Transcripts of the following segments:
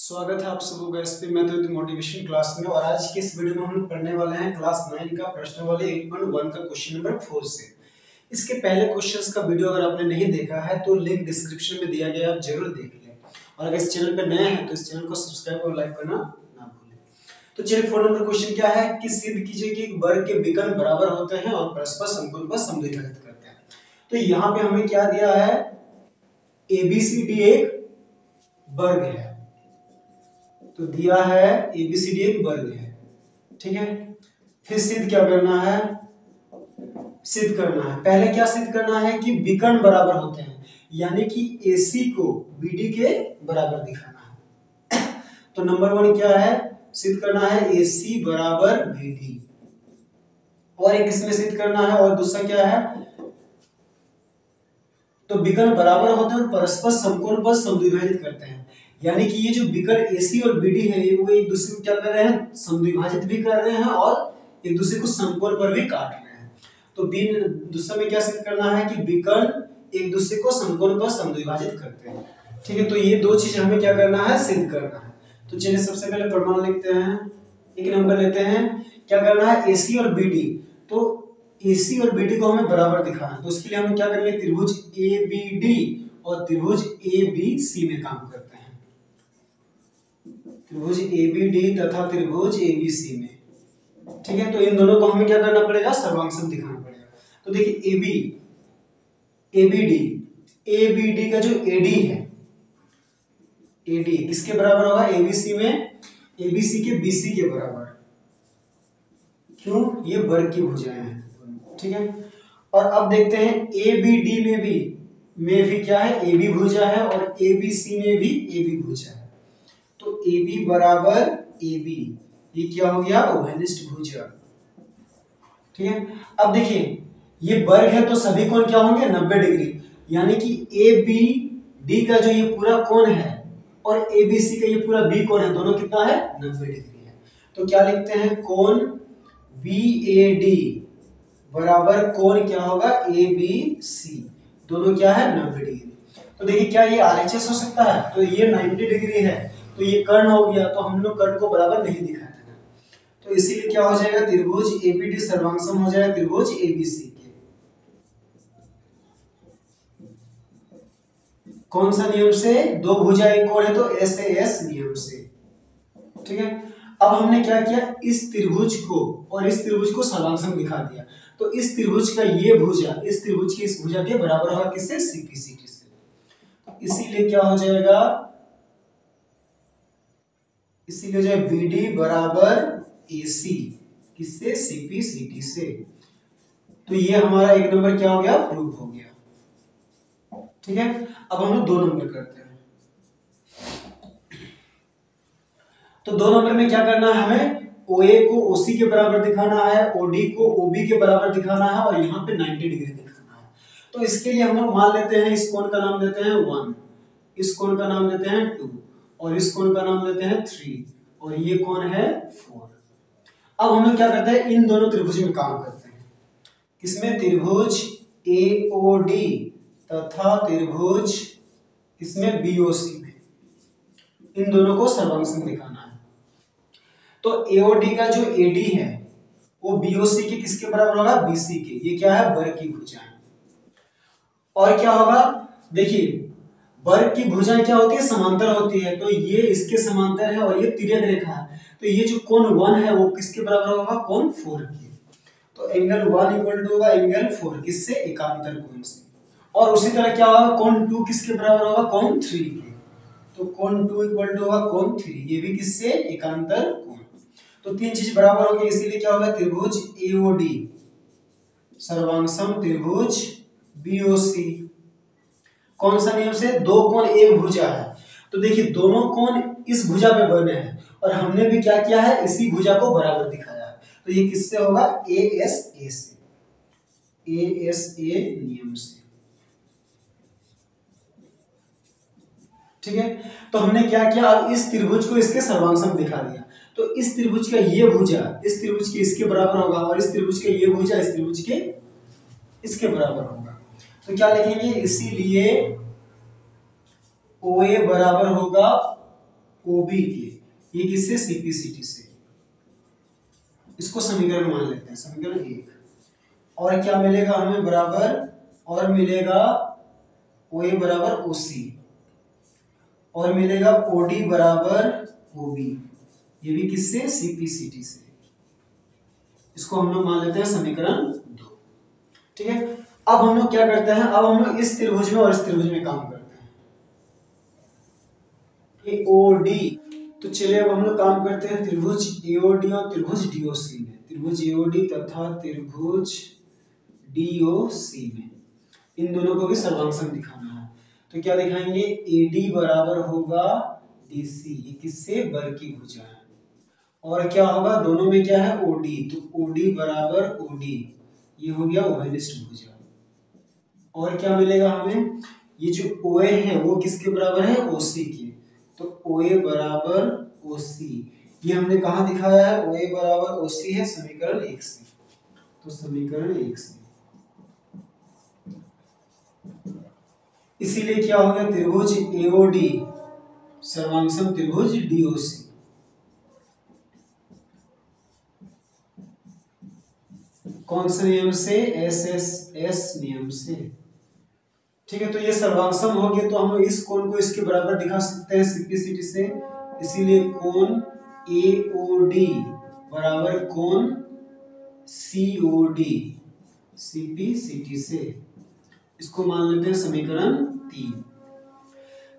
स्वागत है आप सबों का एसपी मैथमेटिक्स मोटिवेशन क्लास में। और आज के इस वीडियो में हम पढ़ने वाले हैं क्लास 9 का प्रश्नावली 8.1 का क्वेश्चन नंबर 4 से। इसके पहले क्वेश्चंस का वीडियो अगर आपने नहीं देखा है तो लिंक डिस्क्रिप्शन में दिया गया है, आप जरूर देख लें। और अगर इस चैनल पर नए हैं तो इस चैनल को सब्सक्राइब और लाइक करना ना भूलें। तो चलिए 4 नंबर क्वेश्चन क्या है कि सिद्ध कीजिए कि एक वर्ग के विकर्ण बराबर होते हैं और परस्पर समकोण पर समद्विभाजित करते हैं। तो यहाँ पे हमें क्या दिया है, एबीसीडी एक वर्ग है, तो दिया है एबीसीडी एक वर्ग है, ठीक है। फिर सिद्ध क्या करना है, सिद्ध करना है। पहले क्या सिद्ध करना है कि विकर्ण बराबर होते हैं, यानी कि एसी को बीडी के बराबर दिखाना है। तो नंबर 1 क्या है, सिद्ध करना है एसी बराबर बीडी। और एक इसमें सिद्ध करना है, और दूसरा क्या है, तो विकर्ण बराबर होते हैं और परस्पर समकोण पर समद्विभाजित करते हैं। यानी कि ये जो विकर्ण AC और BD है वो एक दूसरे को क्या कर रहे हैं, समद्विभाजित भी कर रहे हैं और एक दूसरे को समकोण पर भी काट रहे हैं। तो दूसरा में क्या सिद्ध करना है कि विकर्ण एक दूसरे को समकोण पर समद्विभाजित करते हैं, ठीक है। तो ये दो चीज हमें क्या करना है, सिद्ध करना है। तो चलिए सबसे पहले प्रमाण लिखते हैं, एक नंबर लेते हैं। क्या करना है, AC और BD, तो AC और BD को हमें बराबर दिखाना है। तो उसके लिए हम क्या करेंगे, त्रिभुज ABD और त्रिभुज ABC में काम करते हैं। त्रिभुज ABD तथा त्रिभुज ABC में, ठीक है। तो इन दोनों को हमें क्या करना पड़ेगा, सर्वांगसम दिखाना पड़ेगा। तो देखिए ABD का जो AD है, AD किसके बराबर होगा, ABC में, ABC के BC के बराबर। क्यों, ये वर्ग की भुजाएं हैं, ठीक है। और अब देखते हैं ABD में भी क्या है, AB भुजा है, और ABC में भी AB भुजा है। तो AB बराबर AB, ये क्या हो गया, उभयनिष्ठ भुजा, ठीक है। अब देखिए ये वर्ग है तो सभी कोण क्या होंगे, 90 डिग्री। यानी कि ABD का जो ये पूरा कोण है और ABC का ये पूरा B कोण है, दोनों कितना है, 90 डिग्री है। तो क्या लिखते हैं, कोण BAD बराबर कोण क्या होगा, ABC, दोनों क्या है, 90 डिग्री। तो देखिए क्या ये RHS हो सकता है, तो ये 90 डिग्री है, तो ये कर्ण हो गया, तो हम लोग कर्ण को बराबर नहीं दिखाते हैं। तो इसीलिए क्या हो जाएगा, त्रिभुज ABD सर्वांगसम हो जाएगा त्रिभुज ABC के। कौन सा नियम से, दो भुजा एक कोण है तो SAS नियम से, ठीक है। अब हमने क्या किया, इस त्रिभुज को और इस त्रिभुज को सर्वांगसम दिखा दिया। तो इस त्रिभुज का ये भुजा इस त्रिभुज की इस भुजा के बराबर होगा, किससे, CPCT से। इसीलिए क्या हो जाएगा, इसीलिए जो है BD बराबर AC, किससे, CPCT से। तो ये हमारा एक नंबर क्या हो गया, प्रूफ हो गया, ठीक है। अब हम लोग 2 नंबर करते हैं। तो 2 नंबर में क्या करना है, हमें OA को OC के बराबर दिखाना है, OD को OB के बराबर दिखाना है, और यहाँ पे 90 डिग्री दिखाना है। तो इसके लिए हम लोग मान लेते हैं, इस कोण का नाम देते हैं 1, इस कोण का नाम देते हैं 2, और इस कोण का नाम देते हैं 3, और ये कोण है 4। अब हम लोग क्या करते हैं, इन दोनों त्रिभुज में काम करते हैं। किसमें, त्रिभुज AOD तथा त्रिभुज इसमें BOC में, इन दोनों को सर्वांगसम दिखाना है। तो AOD का जो AD है वो BOC के किसके बराबर होगा, BC के। ये क्या है, वर्ग की भुजाएं। और क्या होगा, देखिए वर्ग की भुजाएं क्या होती है, समांतर होती है। तो ये इसके समांतर है और ये तिर्यक रेखा है। तो ये जो कोण 1 है वो किसके बराबर होगा, कोण 4 के। तो एंगल 1 इक्वल टू होगा एंगल 4, किससे, एकांतर कोण से। और उसी तरह क्या होगा, कोण 2 किसके बराबर होगा, कोण 3 के। तो कोण 2 इक्वल टू होगा कोण 3, ये भी किससे, एकांतर कोण। तो 3 चीज बराबर हो गई, इसीलिए क्या होगा, त्रिभुज AOD सर्वांगसम त्रिभुज BOC। कौन सा नियम से, दो कोण एक भुजा है। तो देखिए दोनों कोण इस भुजा पे बने हैं और हमने भी क्या किया है, इसी भुजा को बराबर दिखाया है। तो ये किससे होगा, ASA से, ASA नियम से, ठीक है। तो हमने क्या किया, अब इस त्रिभुज को इसके सर्वांगसम दिखा दिया। तो इस त्रिभुज का ये भुजा इस त्रिभुज के इसके बराबर होगा, और इस त्रिभुज का ये भुजा इस त्रिभुज के इसके बराबर होगा। तो क्या लिखेंगे, इसीलिए OA बराबर होगा ओबी के, ये किससे, सीपीसीटी से। इसको समीकरण मान लेते हैं, समीकरण 1। और क्या मिलेगा हमें, बराबर, और मिलेगा ओए बराबर ओसी, और मिलेगा ओडी बराबर ओबी, ये भी किससे, सीपीसीटी से। इसको हम लोग मान लेते हैं समीकरण 2। ठीक है, अब हम लोग क्या करते हैं, अब हम लोग इस त्रिभुज में और इस त्रिभुज में काम करते हैं, एओडी। तो चलिए अब हम लोग काम करते हैं त्रिभुज एओडी और त्रिभुज डीओसी में, त्रिभुज एओडी तथा त्रिभुज डीओसी में इन दोनों को भी सर्वांग दिखाना है। तो क्या दिखाएंगे, एडी बराबर होगा डीसी, ये किससे, बल की भुजा है। और क्या होगा, दोनों में क्या है, ओडी, तो ओडी बराबर ओडी, ये हो गया उभयनिष्ठ भुजा। और क्या मिलेगा हमें, ये जो ओए है वो किसके बराबर है, ओसी के, तो ओए बराबर ओसी, ये हमने कहा दिखाया है, ओए बराबर ओसी है समीकरण 1 से। तो समीकरण 1 से इसीलिए क्या हो गया, त्रिभुज एओडी सर्वांग त्रिभुज डीओसी। कौन से नियम से, एस नियम से। ठीक है, तो ये सर्वांग हो गया, तो हम लोग इस कोण को इसके बराबर दिखा सकते हैं सीपीसीटी से, इसीलिए कोण एओडी बराबर कोण सीओडी सीपीसीटी से। इसको मान लेते हैं समीकरण 3।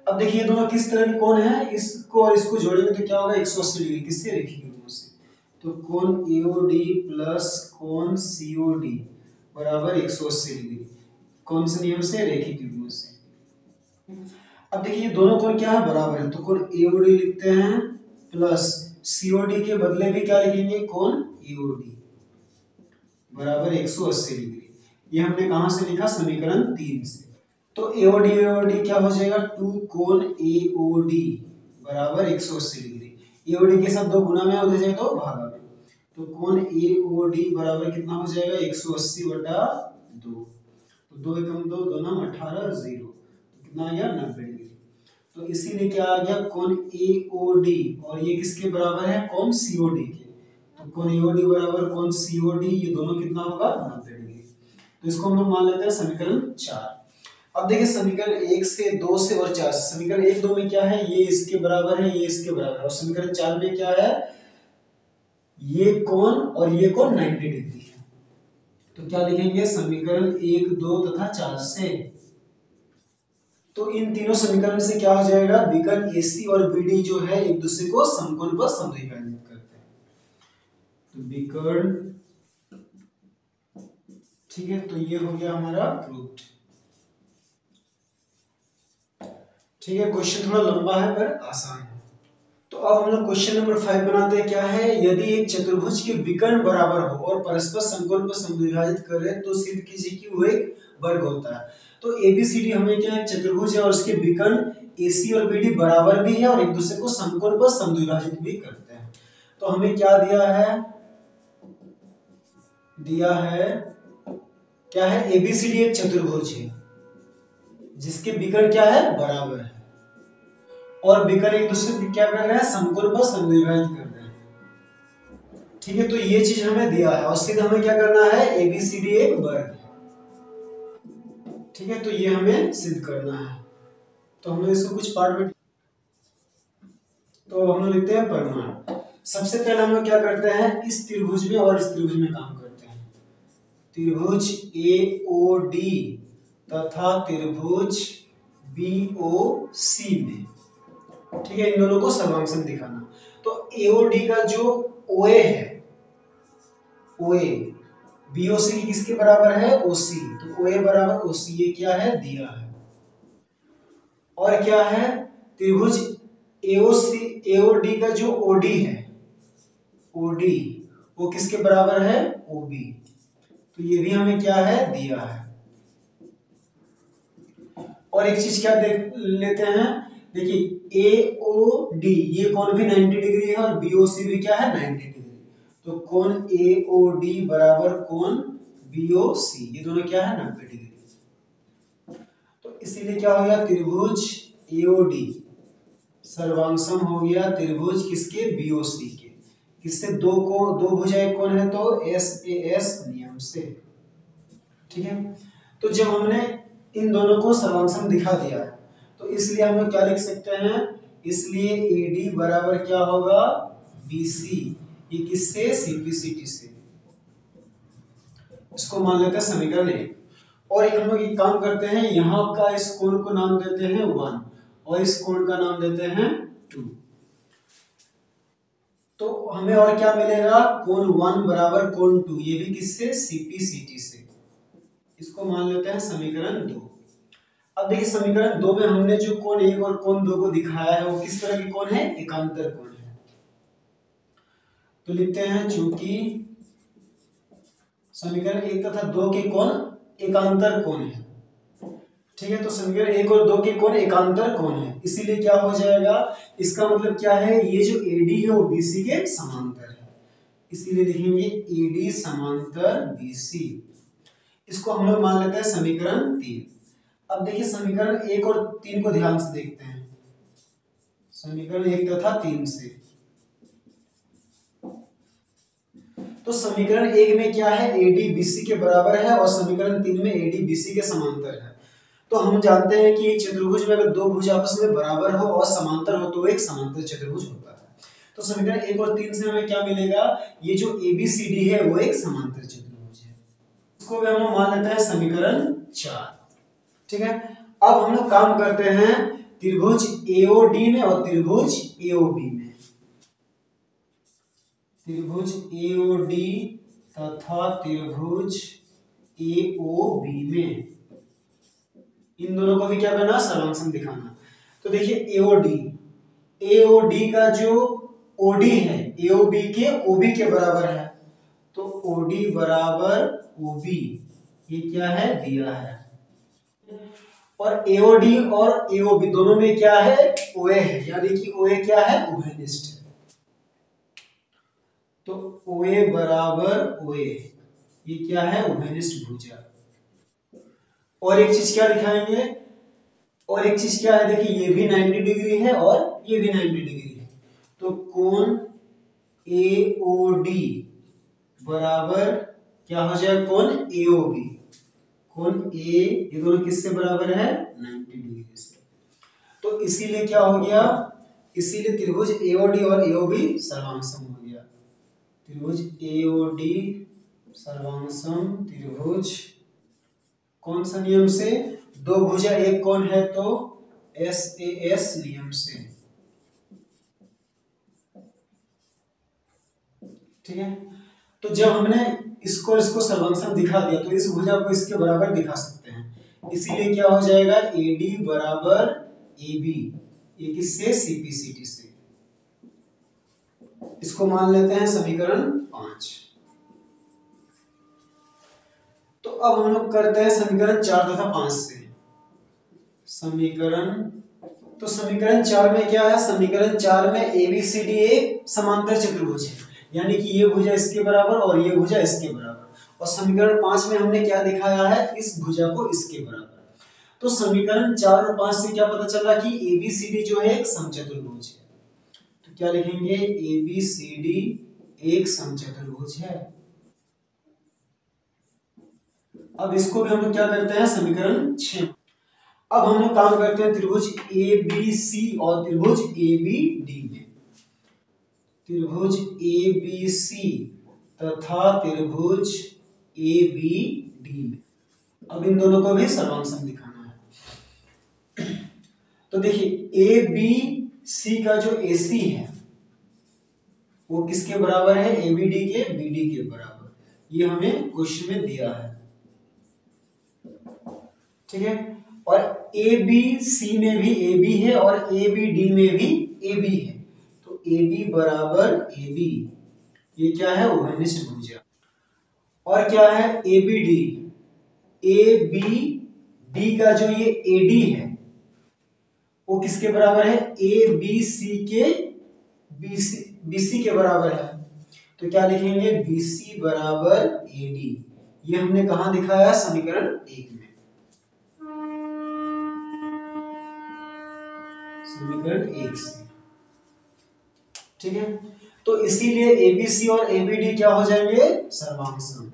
अब देखिए दोनों किस तरह के कोण है, इसको और इसको जोड़ेंगे तो क्या होगा, 180 डिग्री, किससे, रेखीय युग्मों से। तो कोण एओडी प्लस कोण सीओडी बराबर 180 डिग्री, कौन से नियम से, रेखीय युग्मों से। अब देखिए दोनों कोण क्या है, बराबर है, तो कोण एओडी लिखते हैं प्लस सीओडी के बदले भी क्या लिखेंगे, कोण एओडी बराबर 180 डिग्री। ये हमने कहां से लिखा, समीकरण 3 से। तो एओडी एओडी क्या हो जाएगा, 2 कोण एओडी बराबर 180 डिग्री। एओडी के साथ 2 गुना में हो जाएगा तो भागा में, तो कोण एओडी बराबर कितना हो जाएगा, 180 बटा 2, तो 2 एकम 2, 2 नाम 18, 0, तो कितना आ गया, 90 डिग्री। तो इसीलिए क्या आ गया, कोण एओडी और ये किसके बराबर है, कोण सीओडी के, तो कोण एओडी बराबर कोण सीओडी, ये दोनों कितना होगा, 90 डिग्री। तो इसको हम लोग मान लेते हैं समीकरण 4। अब देखिए समीकरण 1 से, 2 से और 4 से, समीकरण 1 2 में क्या है, ये इसके बराबर है, ये इसके बराबर है, और समीकरण 4 में क्या है, ये कोण और ये कोण 90 डिग्री है। तो क्या लिखेंगे, समीकरण 1 2 तथा 4 से। तो इन तीनों समीकरण से क्या हो जाएगा, विकर्ण एसी और बीडी जो है एक दूसरे को समकोण पर समद्विभाजित करते हैं, तो विकर्ण, ठीक है, तो ये हो गया हमारा प्रूव्ड। ठीक है, क्वेश्चन थोड़ा लंबा है पर आसान है। तो अब हम लोग क्वेश्चन नंबर 5 बनाते हैं। क्या है, यदि एक चतुर्भुज के विकर्ण बराबर हो और परस्पर समकोण पर समद्विभाजित करे तो सिद्ध कीजिए कि वो एक वर्ग होता है। तो एबीसीडी हमें क्या है, चतुर्भुज है और उसके विकर्ण एसी और बीडी बराबर भी है और एक दूसरे को समकोण पर समद्विभाजित भी करते हैं। तो हमें क्या दिया है, क्या है, एबीसीडी एक चतुर्भुज है जिसके विकर्ण क्या है, बराबर है, और विकर्ण एक दूसरे को क्या कर रहे हैं, समकोण पर समद्विभाजित कर रहे हैं। ठीक है, तो ये चीज हमें दिया है और सिद्ध हमें क्या करना है, एबीसीडी एक वर्ग है। ठीक है, तो ये हमें सिद्ध करना है। तो हम लोग इसको कुछ पार्ट में, तो हम लोग लिखते हैं परिणाम। सबसे पहले हम लोग क्या करते हैं, इस त्रिभुज में और इस त्रिभुज में काम करते हैं। त्रिभुज एओडी तथा त्रिभुज बीओसी में, ठीक है, इन दोनों को सर्वांग दिखाना। तो एओडी का जो ओए है, ओए बीओसी की किसके बराबर है, ओसी, तो ओए बराबर ओसी, ये क्या है, दिया है। और क्या है, त्रिभुज एओसी एओडी का जो ओडी है, ओडी वो किसके बराबर है, ओबी, तो ये भी हमें क्या है, दिया है। और एक चीज क्या देख लेते हैं, देखिए एओडी ये कोण भी 90 डिग्री है और बीओसी भी क्या है, 90 डिग्री, तो कोण एओडी बराबर कोण बीओसी, ये दोनों क्या है, 90 डिग्री। तो इसीलिए क्या हो गया, त्रिभुज एओडी सर्वांगसम हो गया त्रिभुज किसके, बीओसी के। किससे, दो भुजा एक कोण है तो एसएएस नियम से। ठीक है, तो जब हमने इन दोनों को सर्वांगसम दिखा दिया है तो इसलिए हम लोग क्या लिख सकते हैं, इसलिए एडी बराबर क्या होगा, बीसी। ये किससे, सीपीसीटी से। इसको मान लेते हैं समीकरण 1। और एक हम लोग एक काम करते हैं, यहाँ का इस कोण को नाम देते हैं 1 और इस कोण का नाम देते हैं 2। तो हमें और क्या मिलेगा, कोण 1 बराबर कोण 2, ये भी किससे, सीपीसीटी से। इसको मान लेते हैं समीकरण 2। अब देखिए समीकरण 2 में हमने जो कोण 1 और कोण 2 को दिखाया है वो किस तरह के कोण है, एकांतर कोण है। तो लिखते हैं चूंकि समीकरण 1 तथा 2 के कोण एकांतर कोण है। ठीक है, तो समीकरण 1 और 2 के कोण एकांतर कोण है, इसीलिए क्या हो जाएगा, इसका मतलब क्या है, ये जो एडी है वो बीसी के समांतर है, इसीलिए लिखेंगे एडी समांतर बीसी। इसको हम लोग मान लेते हैं समीकरण 3। अब देखिए समीकरण 1 और 3 को ध्यान से देखते हैं, समीकरण 1 तथा 3 से। तो समीकरण 1 में क्या है, एडी बीसी के बराबर है और समीकरण 3 में एडी बीसी के समांतर है। तो हम जानते हैं कि चतुर्भुज में अगर दो भुज आपस में बराबर हो और समांतर हो तो एक समांतर चतुर्भुज होता है। तो समीकरण 1 और 3 से हमें क्या मिलेगा, ये जो एबीसीडी है वो एक समांतर चतुर्भुज है। इसको भी हम लोग मान लेते हैं समीकरण 4। ठीक है, अब हम लोग काम करते हैं त्रिभुज एओडी में और त्रिभुज एओबी में। त्रिभुज एओडी तथा त्रिभुज एओबी में इन दोनों को भी क्या करना, सर्वांगसम दिखाना। तो देखिए एओडी का जो ओडी है एओबी के ओबी के बराबर है, तो ओडी बराबर ओबी ये क्या है, दिया है। और एओडी और एओबी दोनों में क्या है, ओए है, यानी कि ओए क्या है, उभयनिष्ठ है। तो ओए बराबर ओए ये क्या है, उभयनिष्ठ भुजा। और एक चीज क्या दिखाएंगे, और एक चीज क्या है, देखिए ये भी 90 डिग्री है और ये भी 90 डिग्री है, तो कोण एओडी बराबर क्या हो जाएगा, कोण एओबी। कोण ए ये दोनों किससे बराबर है, 90 डिग्री से। तो इसीलिए क्या हो गया, इसीलिए त्रिभुज एओडी और एओबी सर्वांगसम हो गया। त्रिभुज एओडी सर्वांगसम त्रिभुज कौन सा नियम से, दो भुजा एक कोण है तो एसएएस नियम से। ठीक है, तो जब हमने इसको सर्वांगसम दिखा दिया तो इस भुजा को इसके बराबर दिखा सकते हैं, इसीलिए क्या हो जाएगा, एडी बराबर एबी, ये किससे, सीपीसीटी से। इसको मान लेते हैं समीकरण 5। तो अब हम लोग करते हैं समीकरण 4 तथा 5 से। तो समीकरण 4 में क्या है, समीकरण 4 में एबीसीडी एक समांतर चतुर्भुज है, यानी कि ये भुजा इसके बराबर और ये भुजा इसके बराबर। और समीकरण 5 में हमने क्या दिखाया है, इस भुजा को इसके बराबर। तो समीकरण 4 और 5 से क्या पता चला कि एबीसीडी जो है एक समचतुर्भुज है। तो क्या लिखेंगे, एबीसीडी एक समचतुर्भुज है। अब इसको भी हम लोग क्या करते हैं, समीकरण 6। अब हम लोग काम करते हैं त्रिभुज एबीसी और त्रिभुज एबीडी में। त्रिभुज एबीसी तथा त्रिभुज एबीडी में अब इन दोनों को भी सर्वांगसम दिखाना है। तो देखिए एबीसी का जो एसी है वो किसके बराबर है, एबीडी के बीडी के बराबर, ये हमें क्वेश्चन में दिया है। ठीक है, और ए बी सी में भी ए बी है और ए बी डी में भी ए बी है, तो ए बी बराबर ए बी, ये क्या है, उभयनिष्ठ भुजा। और क्या है, A B D, A B D का जो ये ए डी है वो किसके बराबर है, ए बी सी के बी सी के बराबर है, तो क्या लिखेंगे, बी सी बराबर ए डी। ये हमने कहा दिखाया, समीकरण 1 में। समीकरण 1 से ठीक है, तो इसीलिए एबीसी और एबीडी क्या हो जाएंगे, सर्वांगसम।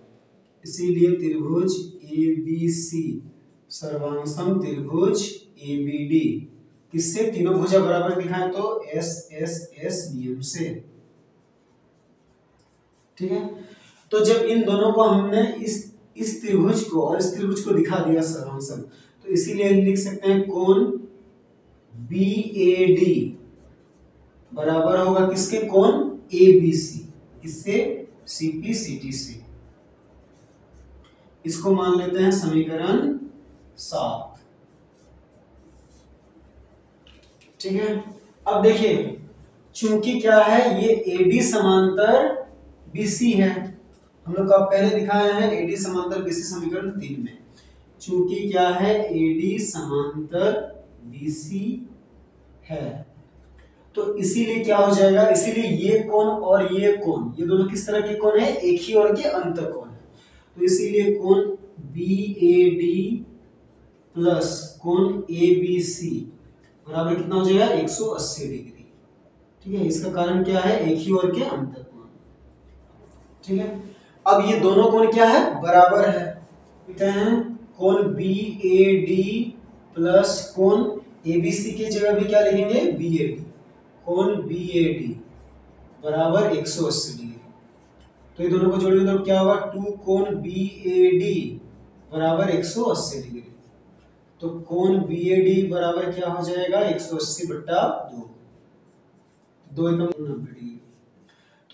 इसीलिए त्रिभुज एबीसी सर्वांगसम त्रिभुज एबीडी किससे, तीनों भुजा बराबर दिखाएं तो एस एस एस नियम से। ठीक है, तो जब इन दोनों को हमने इस त्रिभुज को और इस त्रिभुज को दिखा दिया सर्वांगसम, तो इसीलिए लिख सकते हैं कोण बी ए डी बराबर होगा किसके, कोण ए बी सी, किससे, सीपी सीटी से। इसको मान लेते हैं समीकरण 7। ठीक है, अब देखिए चूंकि क्या है, ये एडी समांतर बीसी है, हम लोग का पहले दिखाया है एडी समांतर बीसी समीकरण 3 में। चूंकि क्या है, एडी समांतर बीसी है, तो इसीलिए क्या हो जाएगा, इसीलिए ये कोण और ये कोण, ये दोनों किस तरह के कोण है, एक ही और के अंतर कोण है। तो इसीलिए कोण बी ए डी प्लस कोण ए बी सी बराबर कितना हो जाएगा, 180 डिग्री। ठीक है, इसका कारण क्या है, एक ही और के अंतर कोण। ठीक है, अब ये दोनों कोण क्या है, बराबर है, कहते हैं कोण बी ए डी प्लस कोण ए बी सी की जगह भी क्या लिखेंगे, बी ए डी, कोण बी ए डी बराबर 180 डिग्री। तो ये दोनों को जोड़ेंगे तो क्या होगा, 2 कोण बी ए डी बराबर 180 डिग्री। तो कोण बी ए डी बराबर क्या हो जाएगा, 180 बट्टा 2, 2 एकम 90 डिग्री।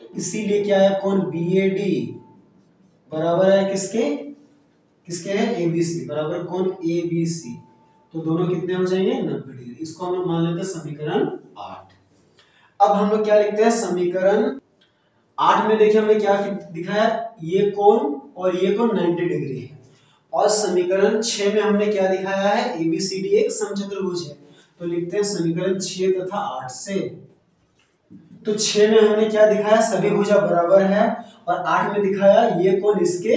तो इसीलिए क्या है, कोण बी ए डी बराबर है किसके, किसके है, ए बी सी बराबर कोण ए बी सी। तो दोनों कितने हो जाएंगे, 90 डिग्री। इसको हम लोग मान लेते हैं समीकरण 8। अब हम लोग क्या लिखते हैं, समीकरण 8 में देखिए हमने क्या दिखाया, ये कोण और ये कोण 90 डिग्री है, और समीकरण 6 में हमने क्या दिखाया है, एबीसीडी एक समचतुर्भुज है। तो लिखते हैं समीकरण 6 तथा 8 से। तो 6 में हमने क्या दिखाया, सभी भुजा बराबर है, और 8 में दिखाया ये कोण इसके,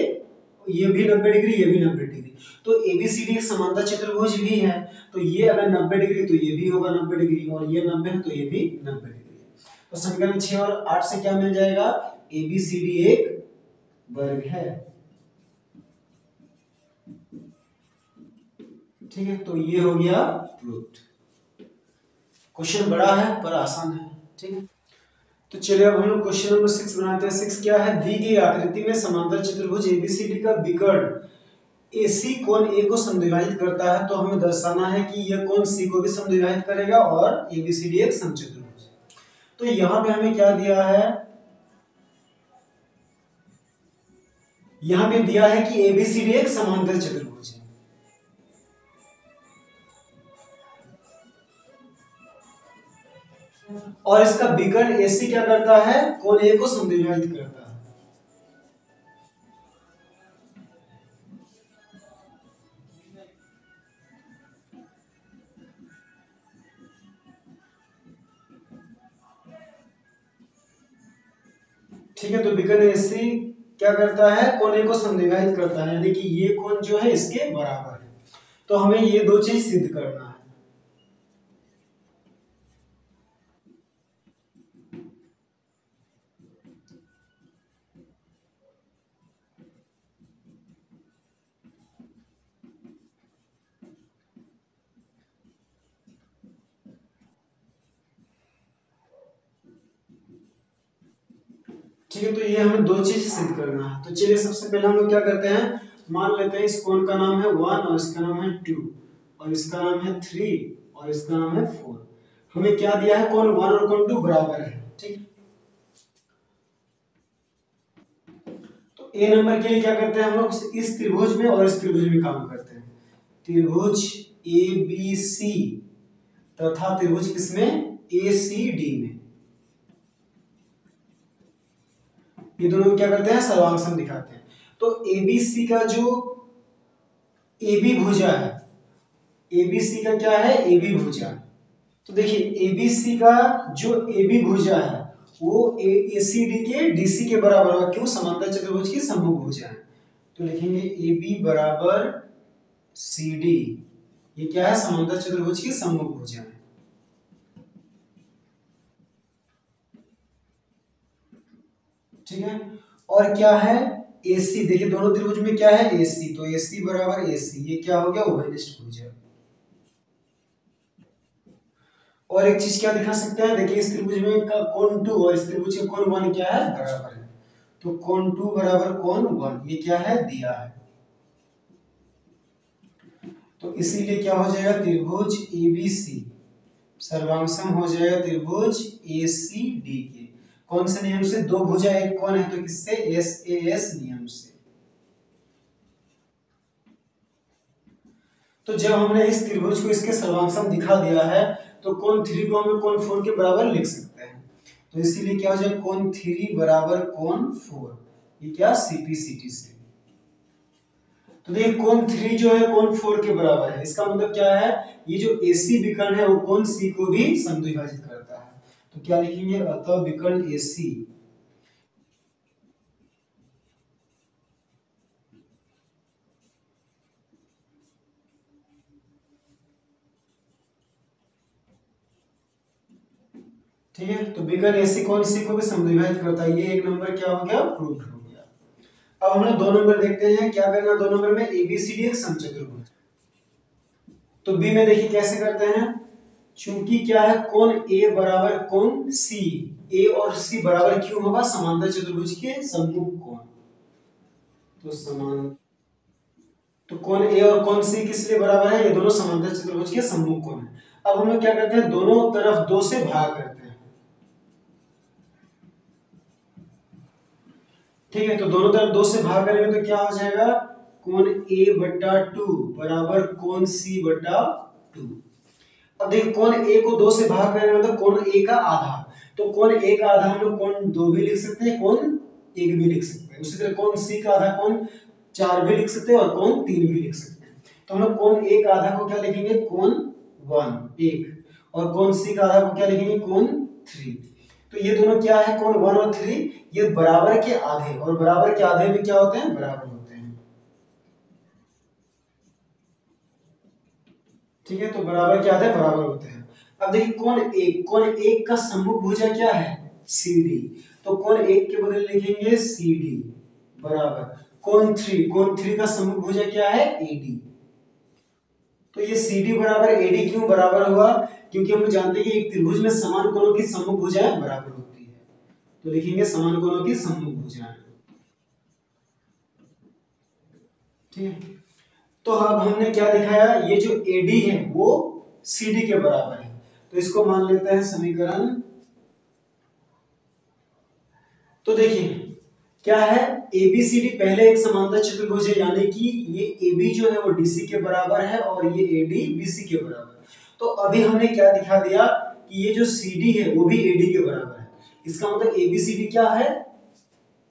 ये भी 90 डिग्री, ये भी 90 डिग्री। तो एबीसीडी एक समांतर चतुर्भुज भी है, तो ये अगर 90 डिग्री तो ये भी होगा 90 डिग्री, और ये 90 है तो ये भी 90 डिग्री। तो समीकरण 6 और 8 से क्या मिल जाएगा, एबीसीडी एक वर्ग है। ठीक है, तो ये हो गया प्रूव्ड। क्वेश्चन बड़ा है पर आसान है। ठीक है, तो चलिए अब हम लोग क्वेश्चन नंबर 6 बनाते हैं। 6 क्या है, दी गई आकृति में समांतर चतुर्भुज एबीसीडी का विकर्ण एसी कोण ए को समद्विभाजित करता है। तो हमें दर्शाना है कि यह कोण सी को भी समद्विभाजित करेगा और एबीसीडी एक समचतुर्भुज। तो यहां पे हमें क्या दिया है, यहां पे दिया है कि एबीसीडी एक समांतर चतुर्भुज है। और इसका विकर्ण एसी क्या करता है, कोण ए को समद्विभाजित करता है। ठीक है, तो विकर्ण एसी क्या करता है, कोण ए को समद्विभाजित करता है, यानी कि ये कोण जो है इसके बराबर है। तो हमें ये दो चीज सिद्ध करना है। ठीक है, तो ये हमें दो चीज सिद्ध करना है। तो चलिए सबसे पहले हम लोग क्या करते हैं, मान लेते हैं इस कोण का नाम है 1 और इसका नाम है 2 और इसका नाम है 3 और इसका नाम है 4। हमें क्या दिया है, कोण 1 और कोण 2 बराबर है। ठीक, तो ए नंबर के लिए क्या करते हैं हम लोग, इस त्रिभुज में और इस त्रिभुज में काम करते हैं। त्रिभुज ए बी सी तथा त्रिभुज किसमें, ए सी डी में, ये दोनों क्या करते हैं, सर्वांगसम दिखाते हैं। तो एबीसी का जो एबी भुजा है, एबीसी का क्या है, एबी भुजा। तो देखिए एबीसी का जो एबी भुजा है वो एसीडी के डीसी के बराबर होगा। क्यों, समांतर चतुर्भुज की सम्मुख भुजा है। तो लिखेंगे एबी बराबर सीडी, ये क्या है, समांतर चतुर्भुज की सम्मुख भुजा है। ठीक है। और क्या है AC, देखिए दोनों त्रिभुज में क्या है AC, तो AC बराबर AC, ये क्या हो गया उभयनिष्ठ भुज है। और एक चीज क्या दिखा सकते हैं, देखिए इस त्रिभुज में का कोण 2 और इस त्रिभुज का कोण 1 क्या है बराबर है, तो कोण 2 बराबर कोण 1 ये क्या है दिया है। तो इसीलिए क्या हो जाएगा त्रिभुज ABC सर्वांगसम हो जाएगा त्रिभुज ACD के कौन से नियम से, दो भुजा एक कोण है तो किससे SAS नियम से। तो जब हमने इस त्रिभुज को इसके सर्वांगसम दिखा दिया है तो कोण 3 को हम कोण 4 के बराबर लिख सकते हैं। तो इसीलिए क्या हो जाएगा कोण 3 बराबर कोण 4, ये क्या CPCT से। तो देखिए कोण 3 जो है कोण 4 के बराबर है, इसका मतलब क्या है ये जो AC विकर्ण है वो कोण C को भी समद्विभाजित करता है। तो क्या लिखेंगे अतः विकर्ण AC ठीक है, तो विकर्ण AC कोण C को भी समद्विभाजित करता है, ये एक नंबर क्या हो गया प्रूफ हो गया। अब हम लोग 2 नंबर देखते हैं, क्या करना 2 नंबर में ABCD एक समचतुर्भुज। तो बी में देखिए कैसे करते हैं, चूंकि क्या है कोण A बराबर कोण C, A और C बराबर क्यों होगा समांतर चतुर्भुज के सम्मुख कोण, तो समान तो कोण A और कोण C किस लिए बराबर है, ये दोनों समांतर चतुर्भुज के सम्मुख कोण है। अब हम लोग क्या करते हैं दोनों तरफ 2 से भाग करते हैं, ठीक है, तो दोनों तरफ 2 से भाग करेंगे तो क्या हो जाएगा कोण A बटा 2 बराबर कोण C बटा 2। अब देखिए कोण A को 2 से भाग करेंगे मतलब कोण A का आधा, तो कोण A का आधा हम लोग कोण 2 भी लिख सकते हैं, कोण 1 भी लिख सकते हैं, उसी तरह कोण C का आधा कोण 4 भी लिख सकते हैं और कोण 3 भी लिख सकते हैं। तो हम लोग कोण A का आधा को क्या लिखेंगे कोण 1 और कोण C का आधा को क्या लिखेंगे कोण 3। तो ये दोनों क्या है कोण 1 और 3 ये बराबर के आधे, और बराबर के आधे में क्या होते हैं बराबर होते हैं, ठीक है, तो बराबर के आधे बराबर होते हैं। अब देखिए कोण 1 का सम्मुख भुजा क्या है CD, तो कोण 1 के बदले लिखेंगे CD बराबर कोण 3 का सम्मुख भुजा क्या है AD। तो ये CD बराबर AD क्यों बराबर हुआ, क्योंकि हम जानते हैं कि एक त्रिभुज में समान कोणों की सम्मुख भुजाएं बराबर होती है, तो लिखेंगे समान कोणों की सम्मुख भुजाएं, ठीक है। तो अब हमने क्या दिखाया ये जो AD है वो CD के बराबर है, तो इसको मान लेते हैं समीकरण। तो देखिए क्या है ABCD पहले एक समांतर चतुर्भुज है, यानी कि ये AB जो है वो DC के बराबर है और ये AD BC के बराबर है। तो अभी हमने क्या दिखा दिया कि ये जो CD है वो भी AD के बराबर है, इसका मतलब ABCD क्या है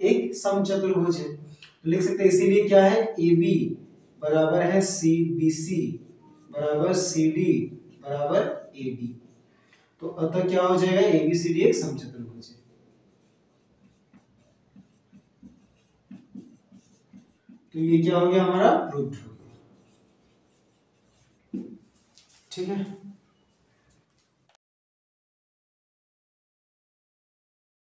एक समचतुर्भुज है, तो लिख सकते हैं इसीलिए क्या है AB बराबर है CBC बराबर CD बराबर AD। तो अतः क्या हो जाएगा ABCD एक समचतुर्भुज है। तो ये क्या हो गया हमारा प्रूफ हो गया, ठीक है।